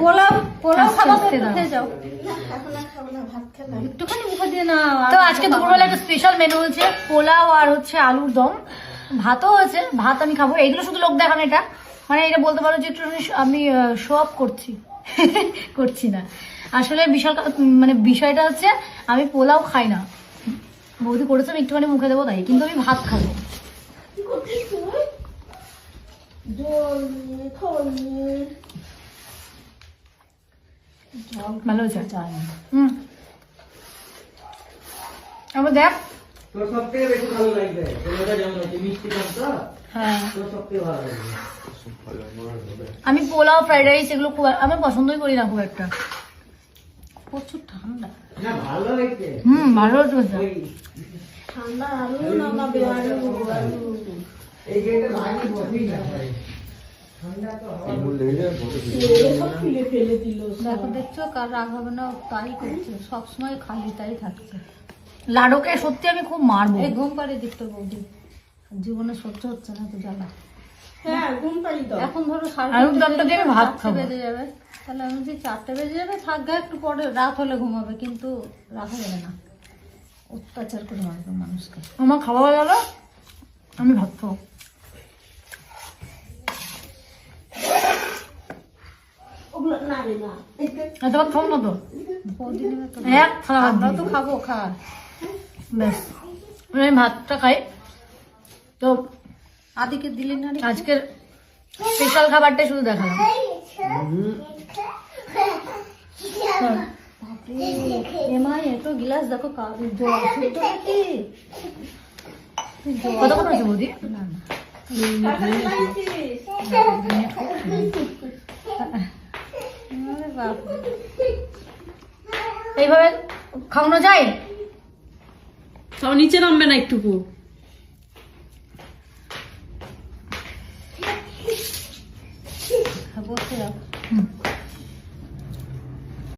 পোলাও পোলাও খাবো খেয়ে যাও। একটুখানি মুখে দিয়ে না। তো আজকে দুপুরবেলা একটা স্পেশাল মেনু হচ্ছে পোলাও আর হচ্ছে আলুর দম, ভাতও আছে। ভাত আমি খাবো, এইগুলো শুধু লোক দেখানো। এটা মানে এটা বলতে পারো যে একটু আমি শো অফ করছি করছি না আসলে। বিশাল মানে বিষয়টা হচ্ছে আমি পোলাও খাই না, বৌদি করেছে আমি একটুখানি মুখে দেবো তাই, কিন্তু আমি ভাত খাবো। ভালো হয়েছে। আমার দেখ হ্যাঁ আমি পোলাও ফ্রাইড রাইস এগুলো খুব আমি পছন্দই করি না খুব একটা। প্রচুর ঠান্ডা। ভালো হয়েছে। ঠান্ডা আলু না না দেখো দেখছো কার রাগ হবে না, তাই করছে সবসময় খালি তাই থাকছে। লাডুকে সত্যি আমি খুব মারবো। এই ঘুম পাড়ি দিতে বৌদি, জীবনে সহ্য হচ্ছে না তো জ্বালা। হ্যাঁ ঘুম পাড়ি দাও। এখন ধরো ভাত বেজে যাবে, তাহলে আমি যদি 4টে বেজে যাবে থাকবে, একটু পরে রাত হলে ঘুমাবে, কিন্তু রাখা যাবে না, অত্যাচার করে মারবে মানুষকে। আমার খাওয়া হয়ে গেল, আমি ভাত খাবো। খাবো না তো আমরা তো খাবো, খা ব্যাস। আমি ভাতটা খাই। তো আদিকে দিলি না, আজকের স্পেশাল খাবারটাই শুধু দেখালাম। এত গিলাস দেখো কতক্ষণ আছে বৌদি? না না এইভাবে খাওয়ানো যায়? তাও নিচে নামবে না একটুকু? বসে যাও।